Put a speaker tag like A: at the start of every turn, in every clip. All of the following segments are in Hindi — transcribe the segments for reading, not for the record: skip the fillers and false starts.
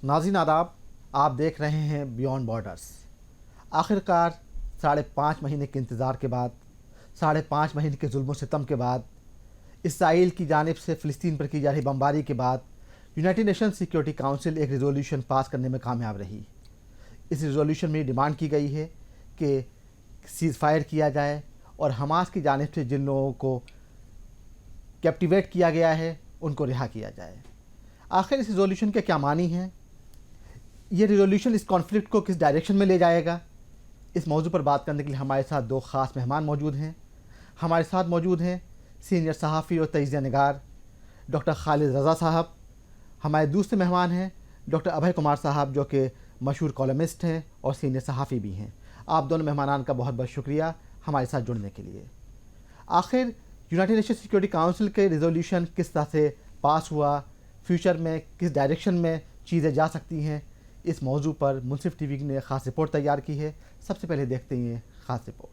A: नाज़रीन आदाब, आप देख रहे हैं बियॉन्ड बॉर्डर्स। आखिरकार 5.5 महीने के इंतज़ार के बाद, 5.5 महीने के जुल्म सितम के बाद, इसराइल की जानिब से फ़िलिस्तीन पर की जा रही बमबारी के बाद यूनाइटेड नेशन सिक्योरिटी काउंसिल एक रिजोल्यूशन पास करने में कामयाब रही। इस रिजोल्यूशन में डिमांड की गई है कि सीज़ फायर किया जाए और हमास की जानिब से जिन लोगों को कैप्टिवेट किया गया है उनको रिहा किया जाए। आखिर इस रिजोल्यूशन के क्या मानी हैं? ये रिजोल्यूशन इस कॉन्फ्लिक्ट को किस डायरेक्शन में ले जाएगा? इस मौजू पर बात करने के लिए हमारे साथ दो ख़ास मेहमान मौजूद हैं। हमारे साथ मौजूद हैं सीनियर सहाफ़ी और तजिज़िया निगार डॉक्टर खालिद रज़ा साहब। हमारे दूसरे मेहमान हैं डॉक्टर अभय कुमार साहब, जो कि मशहूर कॉलमिस्ट हैं और सीनियर सहाफ़ी भी हैं। आप दोनों मेहमानान का बहुत बहुत शुक्रिया हमारे साथ जुड़ने के लिए। आखिर यूनाइटेड नेशन सिक्योरिटी काउंसिल के रिजोल्यूशन किस तरह से पास हुआ, फ्यूचर में किस डायरेक्शन में चीज़ें जा सकती हैं, इस मौजू पर मुनसिफ टीवी ने ख़ास रिपोर्ट तैयार की है। सबसे पहले देखते हैं ख़ास रिपोर्ट।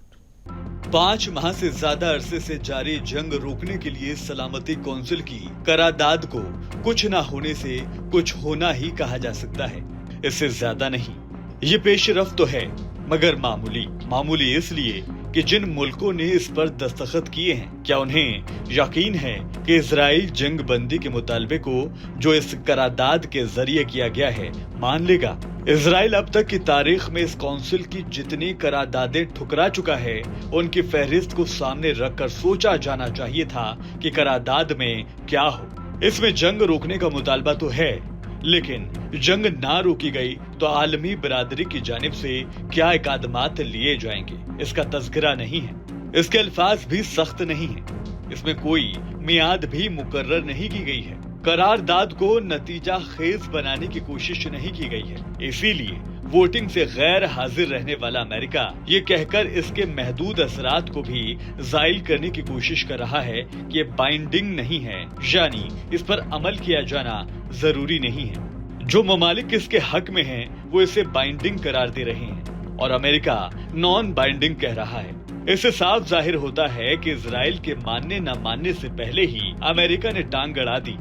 B: 5 माह से ज्यादा अरसे से जारी जंग रोकने के लिए सलामती कौंसिल की करारदाद को कुछ न होने से कुछ होना ही कहा जा सकता है, इससे ज्यादा नहीं। ये पेशरफ्त तो है, मगर मामूली इसलिए कि जिन मुल्कों ने इस पर दस्तखत किए हैं, क्या उन्हें यकीन है कि इजराइल जंग बंदी के मुतालबे को जो इस करारदाद के जरिए किया गया है मान लेगा? इजराइल अब तक की तारीख में इस कौंसिल की जितनी करारदादें ठुकरा चुका है, उनकी फहरिस्त को सामने रखकर सोचा जाना चाहिए था कि करारदाद में क्या हो। इसमें जंग रोकने का मुतालबा तो है, लेकिन जंग ना रोकी गई तो आलमी बिरादरी की जानिब से क्या इक़दामात लिए जाएंगे, इसका तज़किरा नहीं है। इसके अल्फाज भी सख्त नहीं है। इसमें कोई मियाद भी मुकर्रर नहीं की गई है। करारदाद को नतीजा खेज बनाने की कोशिश नहीं की गई है। इसीलिए वोटिंग से गैर हाजिर रहने वाला अमेरिका ये कहकर इसके महदूद असरात को भी जायल करने की कोशिश कर रहा है कि ये बाइंडिंग नहीं है, यानी इस पर अमल किया जाना जरूरी नहीं है। जो ममालिक इसके हक में हैं, वो इसे बाइंडिंग करार दे रहे हैं और अमेरिका नॉन बाइंडिंग कह रहा है। इससे साफ जाहिर होता है कि इजराइल के मानने न मानने से पहले ही अमेरिका ने टांग अड़ा दी।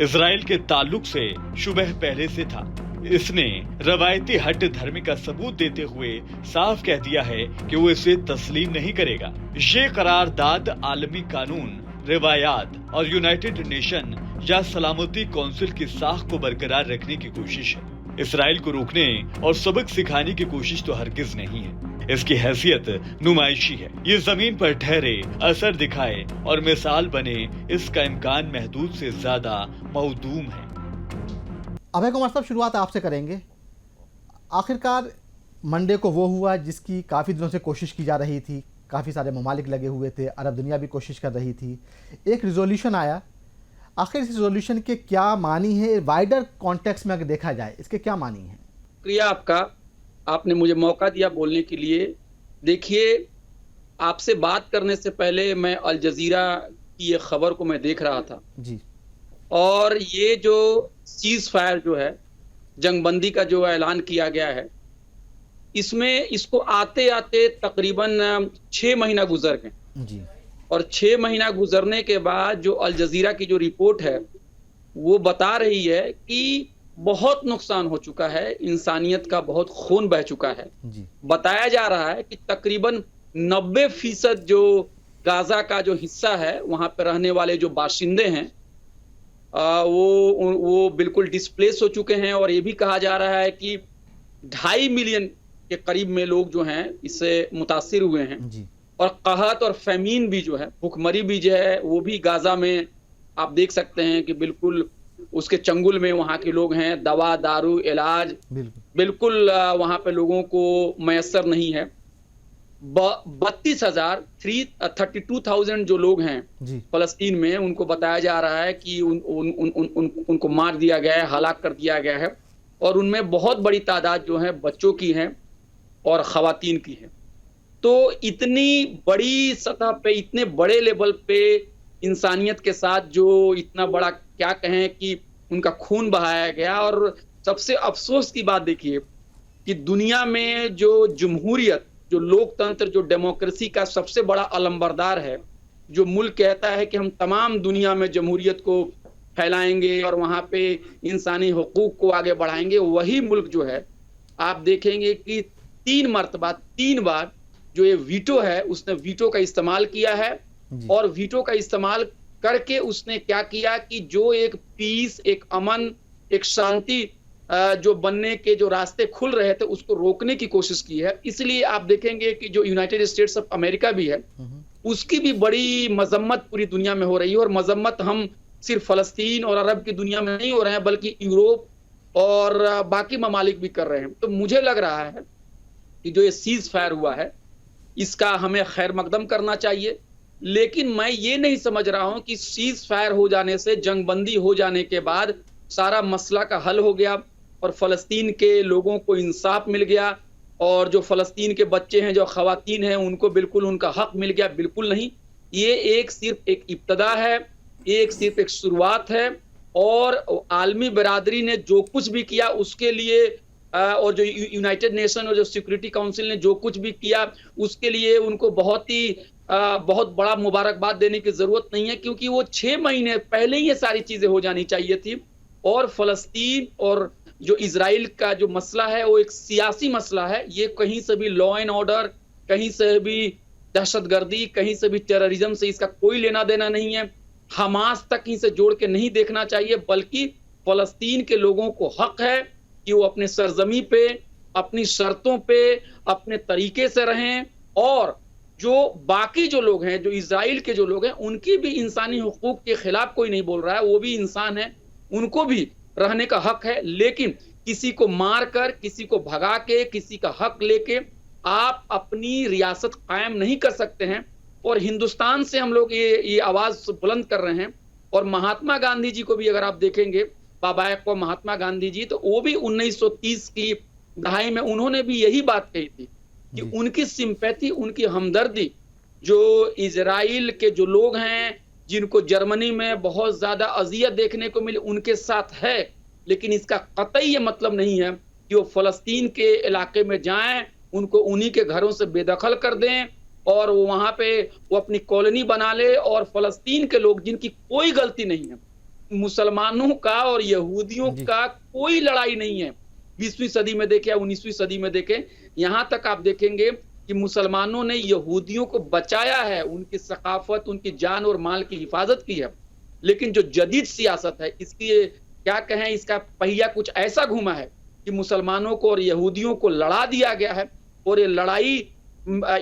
B: इजराइल के ताल्लुक से शुबह पहले से था। इसने रवायती हट धर्म का सबूत देते हुए साफ कह दिया है कि वो इसे तस्लीम नहीं करेगा। ये करारदाद आलमी कानून, रिवायात और यूनाइटेड नेशन या सलामती कौंसिल की साख को बरकरार रखने की कोशिश है। इसराइल को रोकने और सबक सिखाने की कोशिश तो हरगिज नहीं है। इसकी हैसियत नुमाइशी है। ये जमीन पर ठहरे, असर दिखाए और मिसाल बने, इसका इम्कान महदूद से ज्यादा मौदूम है।
A: अभय कुमार साहब, शुरुआत आपसे करेंगे। आखिरकार मंडे को वो हुआ जिसकी काफ़ी दिनों से कोशिश की जा रही थी, काफ़ी सारे ममालिक लगे हुए थे, अरब दुनिया भी कोशिश कर रही थी। एक रिजोल्यूशन आया। आखिर इस रिजोल्यूशन के क्या मानी है, वाइडर कॉन्टेक्स्ट में अगर देखा जाए इसके क्या मानी है?
C: शुक्रिया आपका, आपने मुझे मौका दिया बोलने के लिए। देखिए, आपसे बात करने से पहले मैं अल जजीरा की ये खबर को मैं देख रहा था
A: जी,
C: और ये जो सीज फायर जो है, जंगबंदी का जो ऐलान किया गया है, इसमें इसको आते आते तकरीबन 6 महीना गुजर गए
A: जी,
C: और 6 महीना गुजरने के बाद जो अल जजीरा की जो रिपोर्ट है वो बता रही है कि बहुत नुकसान हो चुका है, इंसानियत का बहुत खून बह चुका है।
A: जी,
C: बताया जा रहा है कि तकरीबन 90% जो गाजा का जो हिस्सा है, वहां पर रहने वाले जो बाशिंदे हैं वो बिल्कुल डिस्प्लेस हो चुके हैं और ये भी कहा जा रहा है कि 2.5 मिलियन के करीब में लोग जो हैं इससे मुतासिर हुए हैं।
A: जी,
C: और कहत और फेमीन भी जो है, भुखमरी भी जो है, वो भी गाजा में आप देख सकते हैं कि बिल्कुल उसके चंगुल में वहाँ के लोग हैं। दवा, दारू, इलाज बिल्कुल वहाँ पे लोगों को मैसर नहीं है। 32,000 जो लोग हैं फलस्तीन में, उनको बताया जा रहा है कि उनको मार दिया गया है, हलाक कर दिया गया है और उनमें बहुत बड़ी तादाद जो है बच्चों की है और खवातीन की है। तो इतनी बड़ी सतह पे, इतने बड़े लेवल पे इंसानियत के साथ जो इतना बड़ा, क्या कहें कि उनका खून बहाया गया। और सबसे अफसोस की बात देखिए कि दुनिया में जो जमहूरियत, जो लोकतंत्र, जो डेमोक्रेसी का सबसे बड़ा अलंबरदार है, जो मुल्क कहता है कि हम तमाम दुनिया में जमहूरियत को फैलाएंगे और वहां पे इंसानी हुकूक को आगे बढ़ाएंगे, वही मुल्क जो है आप देखेंगे कि 3 बार जो ये वीटो है उसने वीटो का इस्तेमाल किया है। और वीटो का इस्तेमाल करके उसने क्या किया कि जो एक पीस, एक अमन, एक शांति जो बनने के जो रास्ते खुल रहे थे उसको रोकने की कोशिश की है। इसलिए आप देखेंगे कि जो यूनाइटेड स्टेट्स ऑफ अमेरिका भी है उसकी भी बड़ी मजम्मत पूरी दुनिया में हो रही है। और मजम्मत हम सिर्फ फलस्तीन और अरब की दुनिया में नहीं हो रहे हैं बल्कि यूरोप और बाकी ममालिक भी कर रहे हैं। तो मुझे लग रहा है कि जो ये सीज फायर हुआ है इसका हमें खैर मकदम करना चाहिए, लेकिन मैं ये नहीं समझ रहा हूं कि सीज फायर हो जाने से, जंगबंदी हो जाने के बाद सारा मसला का हल हो गया और फलस्तीन के लोगों को इंसाफ मिल गया और जो फलस्तीन के बच्चे हैं, जो खवातीन हैं, उनको बिल्कुल उनका हक मिल गया। बिल्कुल नहीं, ये सिर्फ एक इब्तदा है, सिर्फ एक शुरुआत है। और आलमी बरादरी ने जो कुछ भी किया उसके लिए और जो यूनाइटेड नेशन और जो सिक्योरिटी काउंसिल ने जो कुछ भी किया उसके लिए उनको बहुत बड़ा मुबारकबाद देने की जरूरत नहीं है, क्योंकि वो 6 महीने पहले ही ये सारी चीजें हो जानी चाहिए थी। और फलस्तीन और जो इजराइल का जो मसला है वो एक सियासी मसला है। ये कहीं से भी लॉ एंड ऑर्डर, कहीं से भी दहशतगर्दी, कहीं से भी टेररिज्म से इसका कोई लेना देना नहीं है। हमास तक ही से जोड़ के नहीं देखना चाहिए, बल्कि फलस्तीन के लोगों को हक है कि वो अपने सरजमी पे, अपनी शर्तों पे, अपने तरीके से रहें। और जो बाकी जो लोग हैं, जो इजराइल के जो लोग हैं, उनकी भी इंसानी हुकूक के खिलाफ कोई नहीं बोल रहा है, वो भी इंसान है, उनको भी रहने का हक है। लेकिन किसी को मार कर, किसी को भगा के, किसी का हक लेके आप अपनी रियासत कायम नहीं कर सकते हैं। और हिंदुस्तान से हम लोग ये आवाज बुलंद कर रहे हैं। और महात्मा गांधी जी को भी अगर आप देखेंगे, बाबा को महात्मा गांधी जी, तो वो भी 1930 की दहाई में उन्होंने भी यही बात कही थी कि उनकी सिंपैथी, उनकी हमदर्दी जो इजराइल के जो लोग हैं जिनको जर्मनी में बहुत ज्यादा अजियत देखने को मिली उनके साथ है। लेकिन इसका कतई ये मतलब नहीं है कि वो फलस्तीन के इलाके में जाएं, उनको उन्हीं के घरों से बेदखल कर दें और वो वहां पे वो अपनी कॉलोनी बना ले। और फलस्तीन के लोग जिनकी कोई गलती नहीं है, मुसलमानों का और यहूदियों का कोई लड़ाई नहीं है। 20वीं सदी में देखें या 19वीं सदी में देखें, यहां तक आप देखेंगे कि मुसलमानों ने यहूदियों को बचाया है, उनकी सकाफत, उनकी जान और माल की हिफाजत की है। लेकिन जो जदीद सियासत है, इसकी क्या कहें, इसका पहिया कुछ ऐसा घूमा है कि मुसलमानों को और यहूदियों को लड़ा दिया गया है। और ये लड़ाई,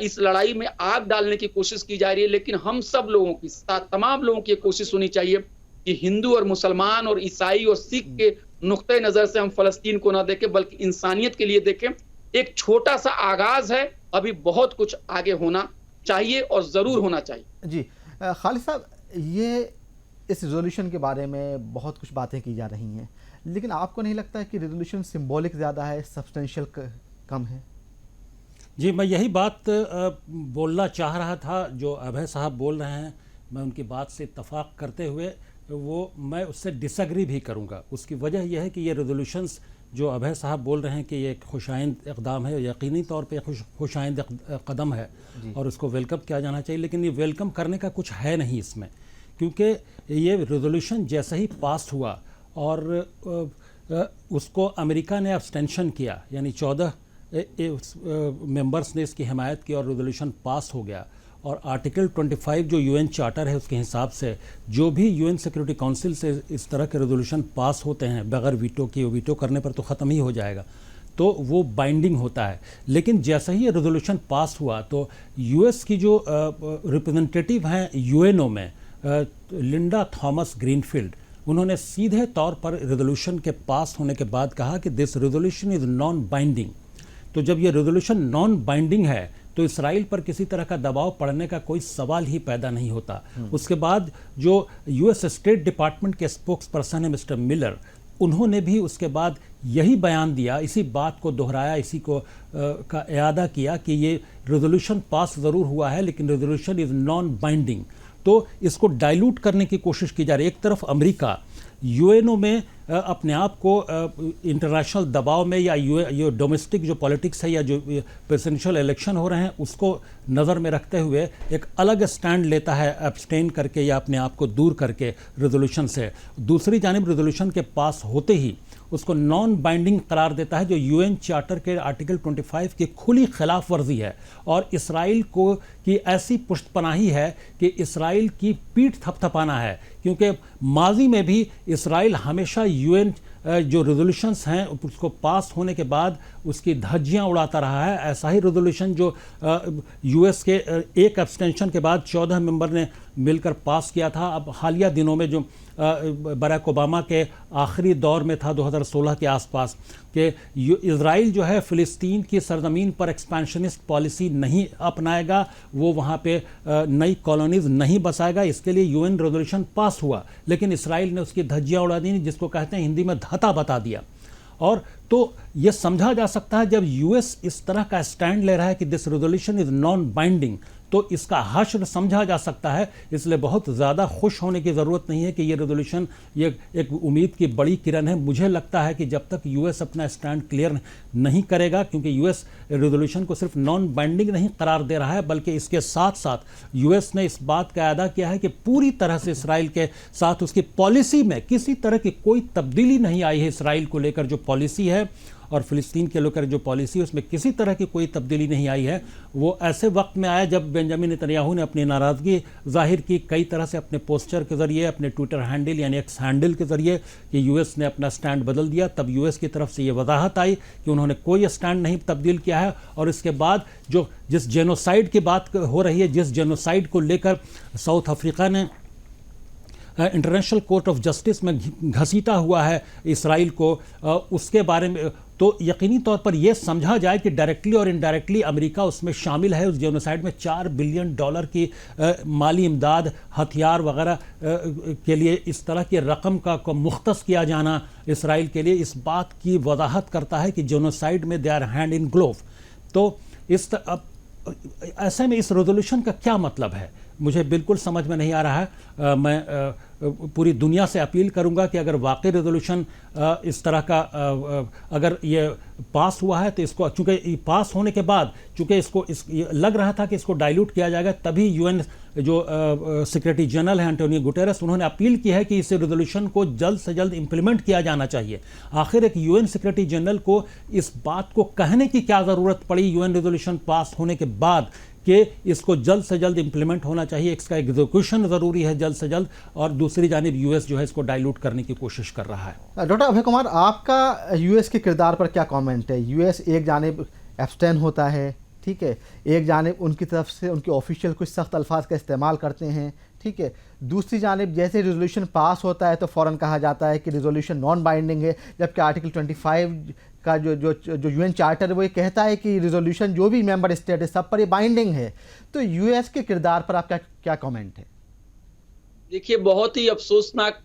C: इस लड़ाई में आग डालने की कोशिश की जा रही है। लेकिन हम सब लोगों की, तमाम लोगों की कोशिश होनी चाहिए कि हिंदू और मुसलमान और ईसाई और सिख के नुक्ते नजर से हम फलस्तीन को ना देखें, बल्कि इंसानियत के लिए देखें। एक छोटा सा आगाज है, अभी बहुत कुछ आगे होना चाहिए और जरूर होना चाहिए।
A: जी खालिद साहब, ये इस रेजोल्यूशन के बारे में बहुत कुछ बातें की जा रही हैं, लेकिन आपको नहीं लगता है कि रेजोल्यूशन सिंबॉलिक ज़्यादा है, सब्सटेंशियल कम है?
D: जी, मैं यही बात बोलना चाह रहा था। जो अभय साहब बोल रहे हैं, मैं उनकी बात से इत्तफाक करते हुए मैं उससे डिसएग्री भी करूंगा। उसकी वजह यह है कि ये रेजोल्यूशंस जो अभय साहब बोल रहे हैं कि ये एक खुशाइंद इक़दाम है, यकीनी तौर पे खुशाइंद कदम है और उसको वेलकम किया जाना चाहिए। लेकिन ये वेलकम करने का कुछ है नहीं इसमें, क्योंकि ये रेजोल्यूशन जैसे ही पास हुआ और उसको अमेरिका ने अब्सटेंशन किया, यानी 14 मेंबर्स ने इसकी हिमायत की और रेजोल्यूशन पास हो गया। और आर्टिकल 25 जो यूएन चार्टर है उसके हिसाब से जो भी यूएन सिक्योरिटी काउंसिल से इस तरह के रेजोल्यूशन पास होते हैं बगैर वीटो के, वीटो करने पर तो ख़त्म ही हो जाएगा, तो वो बाइंडिंग होता है। लेकिन जैसे ही ये रेजोल्यूशन पास हुआ तो यूएस की जो रिप्रेजेंटेटिव हैं यूएनओ में, लिंडा थॉमस ग्रीनफील्ड, उन्होंने सीधे तौर पर रेजोल्यूशन के पास होने के बाद कहा कि this resolution is non binding. तो जब ये रेजोल्यूशन नॉन बाइंडिंग है तो इसराइल पर किसी तरह का दबाव पड़ने का कोई सवाल ही पैदा नहीं होता। उसके बाद जो यूएस स्टेट डिपार्टमेंट के स्पोक्स पर्सन है मिस्टर मिलर, उन्होंने भी उसके बाद यही बयान दिया, इसी बात को दोहराया, इसी को का इयादा किया कि ये रेजोल्यूशन पास ज़रूर हुआ है लेकिन रेजोल्यूशन इज़ नॉन बाइंडिंग। तो इसको डाइल्यूट करने की कोशिश की जा रही है। एक तरफ अमेरिका यूएनओ में अपने आप को इंटरनेशनल दबाव में या ये डोमेस्टिक जो पॉलिटिक्स है या जो प्रेसिडेंशियल इलेक्शन हो रहे हैं उसको नज़र में रखते हुए एक अलग स्टैंड लेता है, एब्सटेन करके या अपने आप को दूर करके रेजोल्यूशन से। दूसरी जानिब रेजोल्यूशन के पास होते ही उसको नॉन बाइंडिंग करार देता है, जो यूएन चार्टर के आर्टिकल 25 की खुली खिलाफ वर्जी है और इसराइल को की ऐसी पुष्टपनाही है कि इसराइल की पीठ थपथपाना है, क्योंकि माजी में भी इसराइल हमेशा यूएन जो रेजोल्यूशंस हैं उसको पास होने के बाद उसकी धज्जियां उड़ाता रहा है। ऐसा ही रेजोल्यूशन जो यूएस के एक एब्सटेंशन के बाद 14 मेंबर ने मिलकर पास किया था। अब हालिया दिनों में जो बराक ओबामा के आखिरी दौर में था 2016 के आसपास कि इजराइल जो है फ़िलिस्तीन की सरजमीन पर एक्सपेंशनिस्ट पॉलिसी नहीं अपनाएगा, वो वहाँ पे नई कॉलोनीज़ नहीं बसाएगा। इसके लिए यूएन रेजोल्यूशन पास हुआ, लेकिन इसराइल ने उसकी धज्जियाँ उड़ा दी, जिसको कहते हैं हिंदी में धता बता दिया। और तो ये समझा जा सकता है जब यूएस इस तरह का स्टैंड ले रहा है कि this resolution is non binding, तो इसका हश्र समझा जा सकता है। इसलिए बहुत ज़्यादा खुश होने की ज़रूरत नहीं है कि ये रेजोल्यूशन ये एक उम्मीद की बड़ी किरण है। मुझे लगता है कि जब तक यूएस अपना स्टैंड क्लियर नहीं करेगा, क्योंकि यूएस रेजोल्यूशन को सिर्फ नॉन बाइंडिंग नहीं करार दे रहा है, बल्कि इसके साथ साथ यूएस ने इस बात का अदा किया है कि पूरी तरह से इसराइल के साथ उसकी पॉलिसी में किसी तरह की कोई तब्दीली नहीं आई है। इसराइल को लेकर जो पॉलिसी है और फ़िलिस्तीन के लेकर जो पॉलिसी है उसमें किसी तरह की कोई तब्दीली नहीं आई है। वो ऐसे वक्त में आया जब बेंजामिन नेतन्याहू ने अपनी नाराज़गी जाहिर की कई तरह से, अपने पोस्टर के ज़रिए, अपने ट्विटर हैंडल यानी एक्स हैंडल के ज़रिए, कि यूएस ने अपना स्टैंड बदल दिया। तब यूएस की तरफ से ये वजाहत आई कि उन्होंने कोई स्टैंड नहीं तब्दील किया है। और इसके बाद जिस जेनोसाइड की बात हो रही है, जिस जेनोसाइड को लेकर साउथ अफ्रीका ने इंटरनेशनल कोर्ट ऑफ जस्टिस में घसीटा हुआ है इसराइल को, उसके बारे में तो यकीनी तौर पर यह समझा जाए कि डायरेक्टली और इनडायरेक्टली अमेरिका उसमें शामिल है। उस जेनोसाइड में $4 बिलियन की माली इमदाद, हथियार वगैरह के लिए इस तरह की रकम का मुख्तस किया जाना इसराइल के लिए इस बात की वजाहत करता है कि जेनोसाइड में they are hand in glove. तो ऐसे में इस रेजोल्यूशन का क्या मतलब है, मुझे बिल्कुल समझ में नहीं आ रहा है। मैं पूरी दुनिया से अपील करूंगा कि अगर वाकई रेजोल्यूशन इस तरह का अगर ये पास हुआ है तो इसको, चूँकि पास होने के बाद चूँकि इसको लग रहा था कि इसको डाइल्यूट किया जाएगा, तभी यूएन जो सेक्रेटरी जनरल है एंटोनियो गुटेरेस, उन्होंने अपील की है कि इस रेजोल्यूशन को जल्द से जल्द इंप्लीमेंट किया जाना चाहिए। आखिर एक यूएन सेक्रेटरी जनरल को इस बात को कहने की क्या ज़रूरत पड़ी यूएन रेजोल्यूशन पास होने के बाद कि इसको जल्द से जल्द इंप्लीमेंट होना चाहिए, इसका एग्जीक्यूशन ज़रूरी है जल्द से जल्द। और दूसरी जानिब यूएस जो है इसको डाइल्यूट करने की कोशिश कर रहा है।
A: डॉक्टर अभय कुमार, आपका यूएस के किरदार पर क्या कमेंट है? यूएस एक जानिब एब्सटेन होता है, ठीक है, एक जानिब उनकी तरफ से उनके ऑफिशियल कुछ सख्त अल्फाज का इस्तेमाल करते हैं, ठीक है, दूसरी जानिब जैसे रेजोल्यूशन पास होता है तो फ़ौरन कहा जाता है कि रेजोल्यूशन नॉन बाइंडिंग है, जबकि आर्टिकल 25 का जो यूएन चार्टर है वो ये कहता है कि रेजोल्यूशन जो भी मेंबर स्टेट है सब पर ये बाइंडिंग है। तो यूएस के किरदार पर आपका क्या कमेंट है?
C: देखिए, बहुत ही अफसोसनाक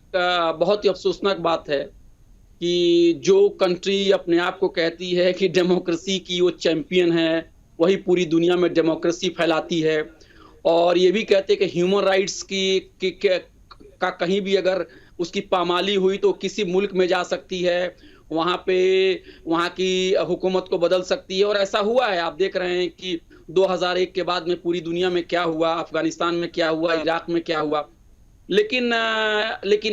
C: बात है कि जो कंट्री अपने आप को कहती है कि डेमोक्रेसी की वो चैंपियन है, वही पूरी दुनिया में डेमोक्रेसी फैलाती है, और ये भी कहते हैं कि ह्यूमन राइट्स का कहीं भी अगर उसकी पामाली हुई तो किसी मुल्क में जा सकती है, वहाँ की हुकूमत को बदल सकती है। और ऐसा हुआ है। आप देख रहे हैं कि 2001 के बाद में पूरी दुनिया में क्या हुआ, अफगानिस्तान में क्या हुआ, इराक में क्या हुआ। लेकिन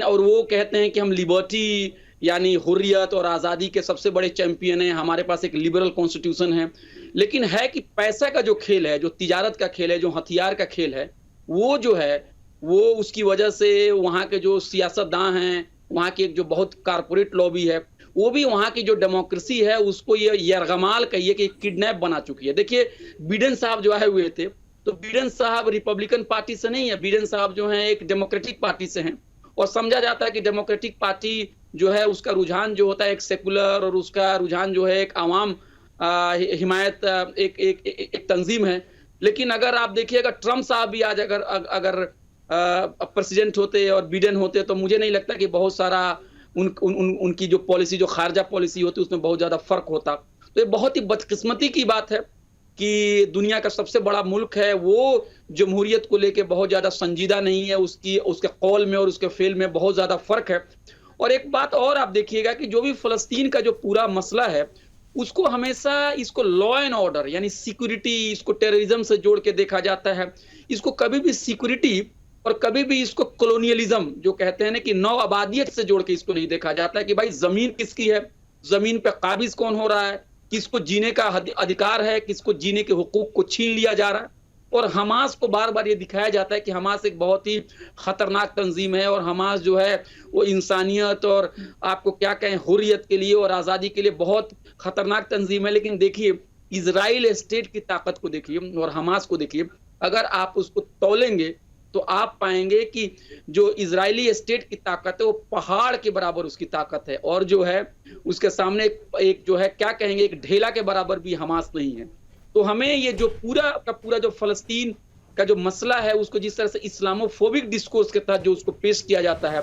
C: और वो कहते हैं कि हम लिबर्टी यानी हुर्रियत और आज़ादी के सबसे बड़े चैंपियन हैं, हमारे पास एक लिबरल कॉन्स्टिट्यूशन है। लेकिन है कि पैसा का जो खेल है, जो तिजारत का खेल है, जो हथियार का खेल है, वो जो है वो उसकी वजह से वहाँ के जो सियासतदान हैं, वहाँ की एक जो बहुत कारपोरेट लॉबी है, वो भी वहाँ की जो डेमोक्रेसी है उसको ये यरगमाल कहिए कि किडनैप बना चुकी है। देखिए, बिडेन साहब जो आए हुए थे, तो बिडेन साहब रिपब्लिकन पार्टी से नहीं है, बिडेन साहब जो हैं एक डेमोक्रेटिक पार्टी से हैं। और समझा जाता है कि डेमोक्रेटिक पार्टी जो है उसका रुझान जो होता है एक सेकुलर, और उसका रुझान जो है एक आवाम हिमायत एक तंजीम है। लेकिन अगर आप देखिएगा, ट्रम्प साहब भी आज अगर प्रेसिडेंट होते और बिडेन होते तो मुझे नहीं लगता कि बहुत सारा उनकी जो पॉलिसी, जो खारजा पॉलिसी होती, उसमें बहुत ज़्यादा फर्क होता। तो ये बहुत ही बदकिस्मती की बात है कि दुनिया का सबसे बड़ा मुल्क है, वो जमहूरियत को लेके बहुत ज़्यादा संजीदा नहीं है, उसके कौल में और उसके फेल में बहुत ज़्यादा फ़र्क है। और एक बात और आप देखिएगा कि जो भी फलस्तीन का जो पूरा मसला है उसको हमेशा इसको लॉ एंड ऑर्डर यानी सिक्योरिटी, इसको टेररिज्म से जोड़ के देखा जाता है। इसको कभी भी सिक्योरिटी और कभी भी इसको कॉलोनियलिज्म जो कहते हैं ना कि नौ आबादियत से जोड़ के इसको नहीं देखा जाता है कि भाई जमीन किसकी है, जमीन पे काबिज कौन हो रहा है, किसको जीने का अधिकार है, किसको जीने के हुकूक को छीन लिया जा रहा है। और हमास को बार बार ये दिखाया जाता है कि हमास एक बहुत ही खतरनाक तंजीम है और हमास जो है वो इंसानियत और आपको क्या कहें हुर्रियत के लिए और आज़ादी के लिए बहुत खतरनाक तंजीम है। लेकिन देखिए इजराइल स्टेट की ताकत को देखिए और हमास को देखिए, अगर आप उसको तौलेंगे तो आप पाएंगे कि जो इजरायली स्टेट की ताकत है वो पहाड़ के बराबर उसकी ताकत है, और जो है उसके सामने एक जो है क्या कहेंगे एक ढेला के बराबर भी हमास नहीं है। तो हमें ये जो पूरा का पूरा जो फलस्तीन का जो मसला है उसको जिस तरह से इस्लामोफोबिक डिस्कोर्स के तहत जो उसको पेश किया जाता है,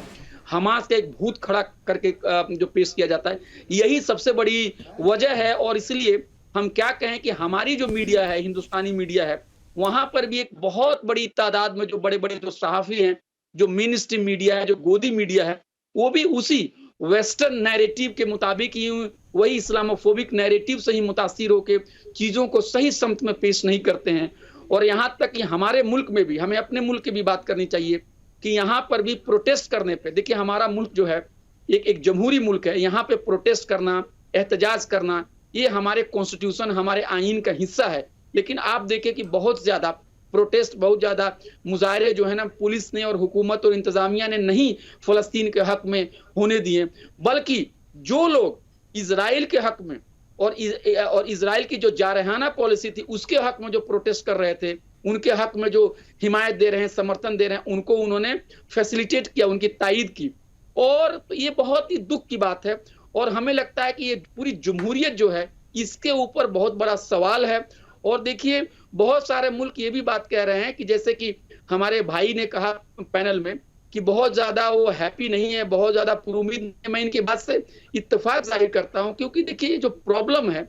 C: हमास का एक भूत खड़ा करके जो पेश किया जाता है, यही सबसे बड़ी वजह है। और इसलिए हम क्या कहें कि हमारी जो मीडिया है, हिंदुस्तानी मीडिया है, वहां पर भी एक बहुत बड़ी तादाद में जो बड़े बड़े जो सहाफी हैं, जो मेन स्ट्रीम मीडिया है, जो गोदी मीडिया है, वो भी उसी वेस्टर्न नैरेटिव के मुताबिक ही वही इस्लामोफोबिक नैरेटिव से ही मुतासिर होकर चीजों को सही समत में पेश नहीं करते हैं। और यहाँ तक कि हमारे मुल्क में भी, हमें अपने मुल्क की भी बात करनी चाहिए कि यहाँ पर भी प्रोटेस्ट करने पे, देखिए हमारा मुल्क जो है एक जमहूरी मुल्क है, यहाँ पे प्रोटेस्ट करना, एहतजाज करना, ये हमारे कॉन्स्टिट्यूशन, हमारे आईन का हिस्सा है। लेकिन आप देखें कि बहुत ज्यादा प्रोटेस्ट, बहुत ज्यादा मुजाहरे जो है ना पुलिस ने और हुकूमत और इंतजामिया ने नहीं फलस्तीन के हक में होने दिए, बल्कि जो लोग इजराइल के हक में और इजराइल की जो जारहाना पॉलिसी थी उसके हक में जो प्रोटेस्ट कर रहे थे, उनके हक में जो हिमायत दे रहे हैं, समर्थन दे रहे हैं, उनको उन्होंने फैसिलिटेट किया, उनकी तायीद की। और ये बहुत ही दुख की बात है और हमें लगता है कि ये पूरी जमहूरियत जो है इसके ऊपर बहुत बड़ा सवाल है। और देखिए बहुत सारे मुल्क ये भी बात कह रहे हैं कि जैसे कि हमारे भाई ने कहा पैनल में कि बहुत ज्यादा वो हैप्पी नहीं है, बहुत ज्यादा पुरुमीद नहीं है। मैं इनकी बात से इत्तेफाक जाहिर करता हूं, क्योंकि देखिए ये जो प्रॉब्लम है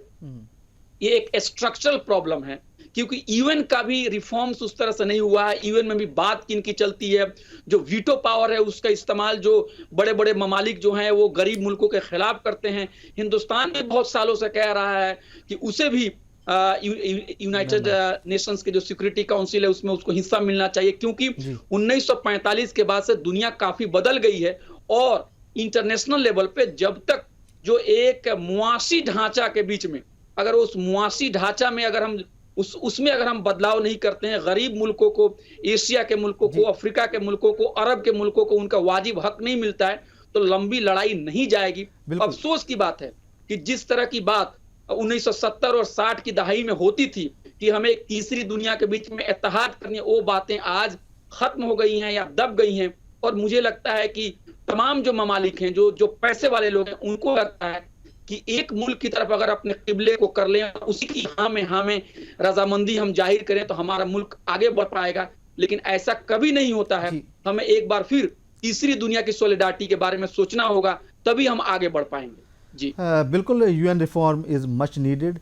C: ये एक स्ट्रक्चरल प्रॉब्लम है, क्योंकि यूएन का भी रिफॉर्म्स उस तरह से नहीं हुआ है। यूएन में भी बात किनकी चलती है, जो वीटो पावर है उसका इस्तेमाल जो बड़े बड़े ममालिक जो हैं वो गरीब मुल्कों के खिलाफ करते हैं। हिंदुस्तान भी बहुत सालों से कह रहा है कि उसे भी यूनाइटेड नेशंस के जो सिक्योरिटी काउंसिल है उसमें उसको हिस्सा मिलना चाहिए, क्योंकि 1945 के बाद से दुनिया काफी बदल गई है। और इंटरनेशनल लेवल पे जब तक जो एक मुआशी ढांचा के बीच में, अगर उस मुआशी ढांचा में अगर हम उसमें अगर हम बदलाव नहीं करते हैं, गरीब मुल्कों को, एशिया के मुल्कों को, अफ्रीका के मुल्कों को, अरब के मुल्कों को उनका वाजिब हक नहीं मिलता है, तो लंबी लड़ाई नहीं जाएगी। अफसोस की बात है कि जिस तरह की बात 1970 और 60 की दहाई में होती थी कि हमें एक तीसरी दुनिया के बीच में इत्तेहाद करनी, वो बातें आज खत्म हो गई हैं या दब गई हैं। और मुझे लगता है कि तमाम जो ममालिक हैं, जो पैसे वाले लोग हैं, उनको लगता है कि एक मुल्क की तरफ अगर अपने किबले को कर लें, उसी की हाँ में रजामंदी हम जाहिर करें तो हमारा मुल्क आगे बढ़ पाएगा। लेकिन ऐसा कभी नहीं होता है। हमें एक बार फिर तीसरी दुनिया की सॉलिडारिटी के बारे में सोचना होगा, तभी हम आगे बढ़ पाएंगे। जी
A: बिल्कुल, UN reform is much needed.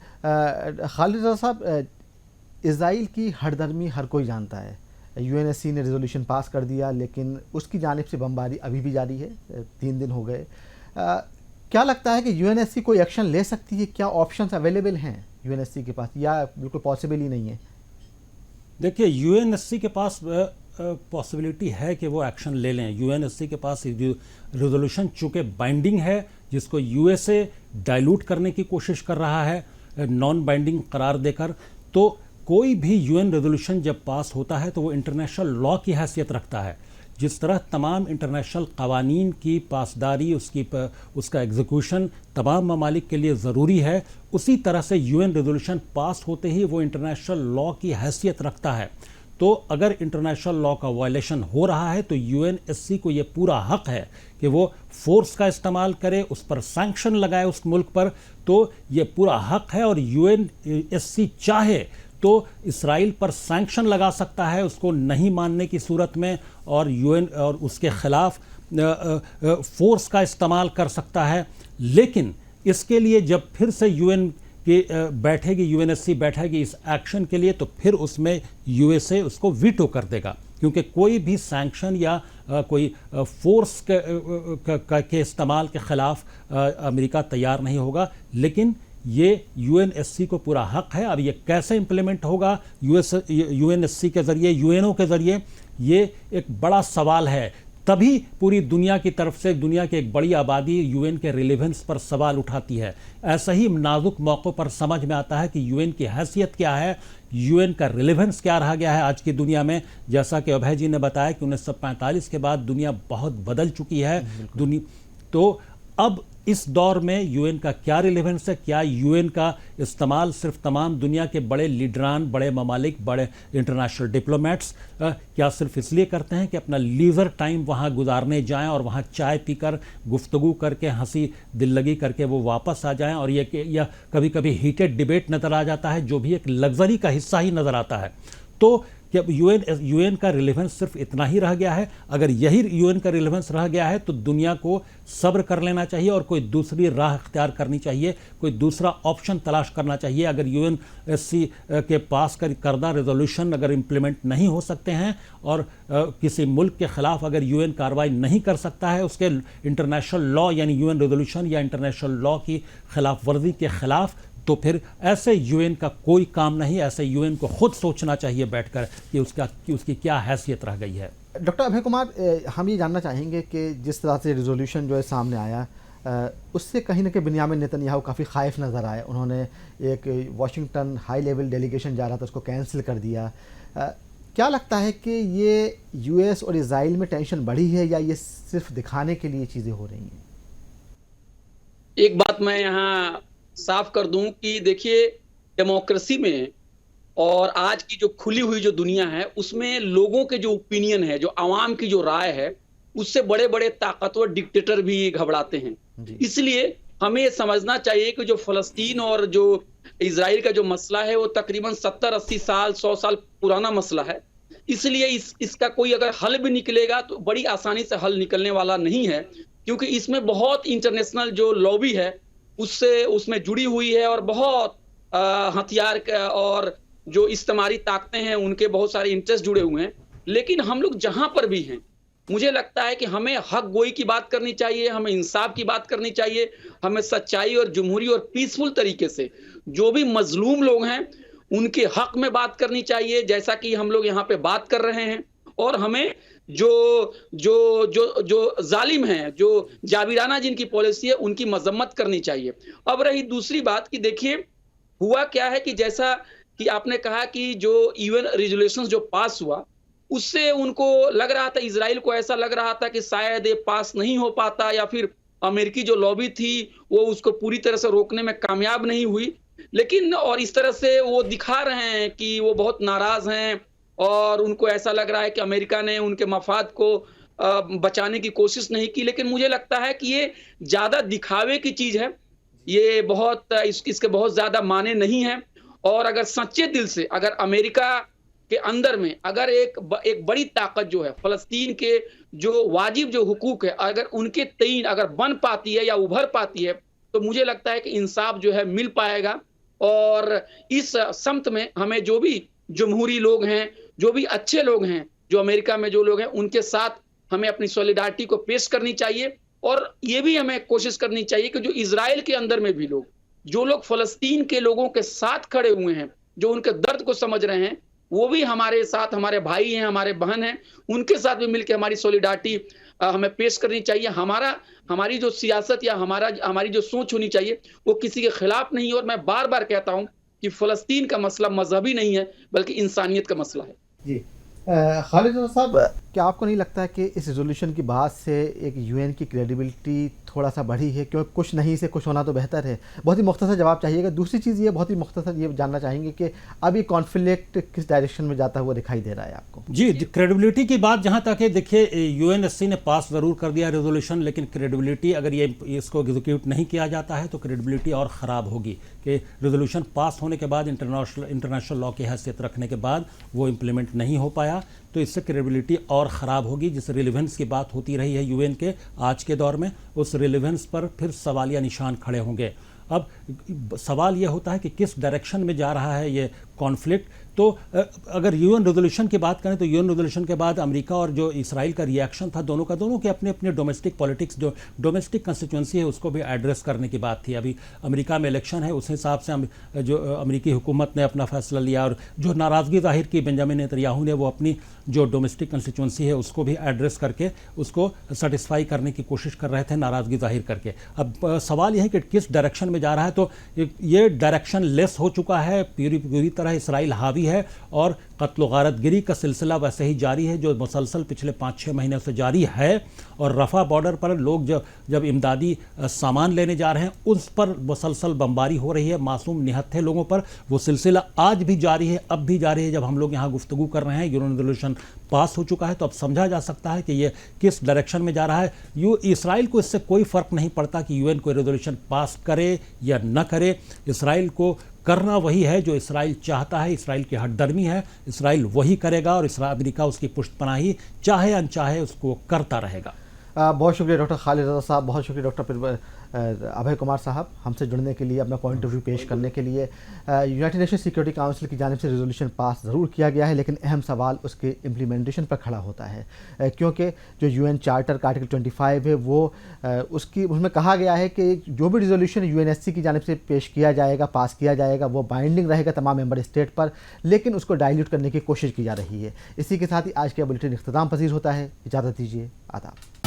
A: Khalid Raza साहब, इज़राइल की हरदर्मी हर कोई जानता है। यूएनएससी ने रेजोल्यूशन पास कर दिया, लेकिन उसकी जानिब से बमबारी अभी भी जारी है। 3 दिन हो गए। क्या लगता है कि यूएनएससी कोई एक्शन ले सकती है? क्या ऑप्शंस अवेलेबल हैं यूएनएससी के पास, या बिल्कुल पॉसिबल ही नहीं है?
D: देखिए, यूएनएससी के पास पॉसिबिलिटी है कि वो एक्शन ले लें। यूएनएससी के पास रेजोल्यूशन चूँकि बाइंडिंग है, जिसको यूएसए डाइल्यूट करने की कोशिश कर रहा है नॉन बाइंडिंग करार देकर, तो कोई भी यूएन रेजोल्यूशन जब पास होता है तो वो इंटरनेशनल लॉ की हैसियत रखता है। जिस तरह तमाम इंटरनेशनल कवानीन की पासदारी, उसका एग्जीक्यूशन तमाम ममालिक के लिए ज़रूरी है, उसी तरह से यूएन रेजोल्यूशन पास होते ही वो इंटरनेशनल लॉ की हैसियत रखता है। तो अगर इंटरनेशनल लॉ का वायलेशन हो रहा है तो यूएनएससी को ये पूरा हक है कि वो फोर्स का इस्तेमाल करे, उस पर सैंक्शन लगाए उस मुल्क पर, तो ये पूरा हक है। और यूएनएससी चाहे तो इसराइल पर सैंक्शन लगा सकता है उसको नहीं मानने की सूरत में, और यूएन और उसके खिलाफ फोर्स का इस्तेमाल कर सकता है। लेकिन इसके लिए जब फिर से यूएन कि बैठेगी यूएनएससी बैठेगी इस एक्शन के लिए, तो फिर उसमें यूएसए उसको वीटो कर देगा, क्योंकि कोई भी सैंक्शन या कोई फोर्स के इस्तेमाल के ख़िलाफ़ अमेरिका तैयार नहीं होगा। लेकिन ये यूएनएससी को पूरा हक है। अब ये कैसे इम्प्लीमेंट होगा यूएनएससी के ज़रिए, यूएनओ के ज़रिए, ये एक बड़ा सवाल है। तभी पूरी दुनिया की तरफ से, दुनिया की एक बड़ी आबादी यूएन के रिलेवेंस पर सवाल उठाती है। ऐसा ही नाजुक मौक़ों पर समझ में आता है कि यूएन की हैसियत क्या है, यूएन का रिलेवेंस क्या रहा गया है आज की दुनिया में। जैसा कि अभय जी ने बताया कि 1945 के बाद दुनिया बहुत बदल चुकी है। तो अब इस दौर में यूएन का क्या रिलेवेंस है, क्या यूएन का इस्तेमाल सिर्फ तमाम दुनिया के बड़े लीडरान, बड़े ममालिक, बड़े इंटरनेशनल डिप्लोमेट्स क्या सिर्फ इसलिए करते हैं कि अपना लीजर टाइम वहाँ गुजारने जाएं और वहाँ चाय पीकर गुफ्तगू करके हंसी दिल लगी करके वो वापस आ जाएं, और यह कभी कभी हीटेड डिबेट नज़र आ जाता है जो भी एक लग्जरी का हिस्सा ही नज़र आता है। तो क्या यूएन का रिलेवेंस सिर्फ इतना ही रह गया है? अगर यही यूएन का रिलेवेंस रह गया है तो दुनिया को सब्र कर लेना चाहिए और कोई दूसरी राह इख्तियार करनी चाहिए, कोई दूसरा ऑप्शन तलाश करना चाहिए। अगर यूएनएससी के पास करदा रेजोल्यूशन अगर इम्प्लीमेंट नहीं हो सकते हैं और किसी मुल्क के ख़िलाफ़ अगर यूएन कार्रवाई नहीं कर सकता है उसके इंटरनेशनल लॉ यानी यूएन रेजोल्यूशन या इंटरनेशनल लॉ की खिलाफ वर्जी के ख़िलाफ़, तो फिर ऐसे यूएन का कोई काम नहीं। ऐसे यूएन को खुद सोचना चाहिए बैठकर कि उसकी क्या हैसियत रह गई है।
A: डॉक्टर अभय कुमार, हम ये जानना चाहेंगे कि जिस तरह से रिजोल्यूशन जो है सामने आया, उससे कहीं ना कहीं बिन्यामिन नेतन्याहू काफ़ी खाइफ नज़र आए। उन्होंने एक वाशिंगटन हाई लेवल डेलीगेशन जा रहा था, उसको कैंसिल कर दिया। क्या लगता है कि ये यूएस और इजराइल में टेंशन बढ़ी है या ये सिर्फ दिखाने के लिए चीज़ें हो रही हैं?
C: एक बात मैं यहाँ साफ कर दूं कि देखिए, डेमोक्रेसी में और आज की जो खुली हुई जो दुनिया है उसमें लोगों के जो ओपिनियन है, जो आवाम की जो राय है, उससे बड़े बड़े ताकतवर डिक्टेटर भी घबराते हैं। इसलिए हमें समझना चाहिए कि जो फलस्तीन और जो इजराइल का जो मसला है वो तकरीबन 70-80 साल 100 साल पुराना मसला है। इसलिए इसका कोई अगर हल भी निकलेगा तो बड़ी आसानी से हल निकलने वाला नहीं है, क्योंकि इसमें बहुत इंटरनेशनल जो लॉबी है उसमें जुड़ी हुई है और बहुत हथियार और जो इस्तेमारी ताकतें हैं उनके बहुत सारे इंटरेस्ट जुड़े हुए हैं। लेकिन हम लोग जहां पर भी हैं, मुझे लगता है कि हमें हक गोई की बात करनी चाहिए, हमें इंसाफ की बात करनी चाहिए, हमें सच्चाई और जमहूरी और पीसफुल तरीके से जो भी मजलूम लोग हैं उनके हक में बात करनी चाहिए, जैसा कि हम लोग यहाँ पे बात कर रहे हैं। और हमें जो जालिम हैं, जो जाबिराना जिनकी पॉलिसी है, उनकी मजम्मत करनी चाहिए। अब रही दूसरी बात कि देखिए हुआ क्या है कि जैसा कि आपने कहा कि जो यूएन रेजोल्यूशंस जो पास हुआ उससे उनको लग रहा था, इजराइल को ऐसा लग रहा था कि शायद ये पास नहीं हो पाता, या फिर अमेरिकी जो लॉबी थी वो उसको पूरी तरह से रोकने में कामयाब नहीं हुई। लेकिन और इस तरह से वो दिखा रहे हैं कि वो बहुत नाराज हैं और उनको ऐसा लग रहा है कि अमेरिका ने उनके मफाद को बचाने की कोशिश नहीं की। लेकिन मुझे लगता है कि ये ज्यादा दिखावे की चीज है, ये बहुत इसके बहुत ज्यादा माने नहीं है। और अगर सच्चे दिल से अगर अमेरिका के अंदर में अगर एक बड़ी ताकत जो है फलस्तीन के जो वाजिब जो हुकूक है, अगर उनके तईन अगर बन पाती है या उभर पाती है, तो मुझे लगता है कि इंसाफ जो है मिल पाएगा। और इस समत में हमें जो भी जमहूरी लोग हैं, जो भी अच्छे लोग हैं, जो अमेरिका में जो लोग हैं, उनके साथ हमें अपनी सॉलिडारिटी को पेश करनी चाहिए। और ये भी हमें कोशिश करनी चाहिए कि जो इजराइल के अंदर में भी लोग, जो लोग फलस्तीन के लोगों के साथ खड़े हुए हैं, जो उनके दर्द को समझ रहे हैं, वो भी हमारे साथ, हमारे भाई हैं, हमारे बहन हैं, उनके साथ भी मिलकर हमारी सॉलिडारिटी हमें पेश करनी चाहिए। हमारी जो सियासत या हमारी जो सोच होनी चाहिए वो किसी के खिलाफ नहीं है। और मैं बार बार कहता हूं कि फलस्तीन का मसला मजहबी नहीं है बल्कि इंसानियत का मसला है।
A: जी खालिद साहब, क्या आपको नहीं लगता है कि इस रेजोल्यूशन की बात से एक यूएन की क्रेडिबिलिटी थोड़ा सा बढ़ी है? क्योंकि कुछ नहीं से कुछ होना तो बेहतर है। बहुत ही मुख्तसर जवाब चाहिएगा। दूसरी चीज़ ये बहुत ही मुख्तसर ये जानना चाहेंगे कि अभी कॉन्फ्लिक्ट किस डायरेक्शन में जाता हुआ दिखाई दे रहा है आपको?
D: जी, क्रेडिबिलिटी की बात जहाँ तक है, देखिए यूएनएससी ने पास ज़रूर कर दिया रेजोल्यूशन, लेकिन क्रेडिबिलिटी अगर इसको एग्जीक्यूट नहीं किया जाता है तो क्रेडिबिलिटी और ख़राब होगी कि रेजोल्यूशन पास होने के बाद इंटरनेशनल लॉ की हैसियत रखने के बाद वो इम्प्लीमेंट नहीं हो पाया, तो इससे क्रेडिबिलिटी और ख़राब होगी। जिस रिलेवेंस की बात होती रही है यूएन के आज के दौर में, उस रिलेवेंस पर फिर सवालिया निशान खड़े होंगे। अब सवाल यह होता है कि किस डायरेक्शन में जा रहा है ये कॉन्फ्लिक्ट। तो अगर यूएन रेजोल्यूशन की बात करें तो यूएन रेजोल्यूशन के बाद अमेरिका और जो इसराइल का रिएक्शन था, दोनों के अपने अपने डोमेस्टिक पॉलिटिक्स, जो डोमेस्टिक कंस्टिट्यूंसी है उसको भी एड्रेस करने की बात थी। अभी अमेरिका में इलेक्शन है, उस हिसाब से जो अमेरिकी हुकूमत ने अपना फैसला लिया और जो नाराज़गी जाहिर की बेंजामिन नेतन्याहू ने, वो अपनी जो डोमेस्टिक कंस्टिट्यूंसी है उसको भी एड्रेस करके उसको सेटिस्फाई करने की कोशिश कर रहे थे, नाराज़गी जाहिर करके। अब सवाल यह है कि किस डायरेक्शन में जा रहा है। तो ये डायरेक्शन लेस हो चुका है, पूरी तरह इसराइल हावी है और कत्ल गारतगिरी का सिलसिला वैसे ही जारी है जो मुसलसल पिछले 5-6 महीने से जारी है। और रफ़ा बॉर्डर पर लोग जब इमदादी सामान लेने जा रहे हैं उस पर मुसलसल बमबारी हो रही है, मासूम निहत्थे लोगों पर। वो सिलसिला आज भी जारी है, अब भी जारी है। जब हम लोग यहाँ गुफ्तगू कर रहे हैं, यूएन रेजोल्यूशन पास हो चुका है, तो अब समझा जा सकता है कि ये किस डायरेक्शन में जा रहा है। इसराइल को इससे कोई फ़र्क नहीं पड़ता कि यूएन कोई रेजोल्यूशन पास करे या न करे। इसराइल को करना वही है जो इसराइल चाहता है, इसराइल की हठधर्मी है, इसराइल वही करेगा और अमेरिका उसकी पुष्टपनाही चाहे अनचाहे उसको करता रहेगा।
A: बहुत शुक्रिया डॉक्टर खालिद रज़ा साहब, बहुत शुक्रिया डॉक्टर अभय कुमार साहब हमसे जुड़ने के लिए, अपना पॉइंट ऑफ व्यू पेश करने के लिए। यूनाइटेड नेशन सिक्योरिटी काउंसिल की जानिब से रेजोल्यूशन पास ज़रूर किया गया है, लेकिन अहम सवाल उसके इम्प्लीमेंटेशन पर खड़ा होता है, क्योंकि जो यूएन चार्टर का आर्टिकल 25 है वो उसमें कहा गया है कि जो भी रेजोल्यूशन यूएनएससी की जानिब से पेश किया जाएगा, पास किया जाएगा, वो बाइंडिंग रहेगा तमाम मेंबर स्टेट पर, लेकिन उसको डाइल्यूट करने की कोशिश की जा रही है। इसी के साथ ही आज का बुलेटिन इख्तिताम पजीर होता है। इजाज़त दीजिए, आदाब।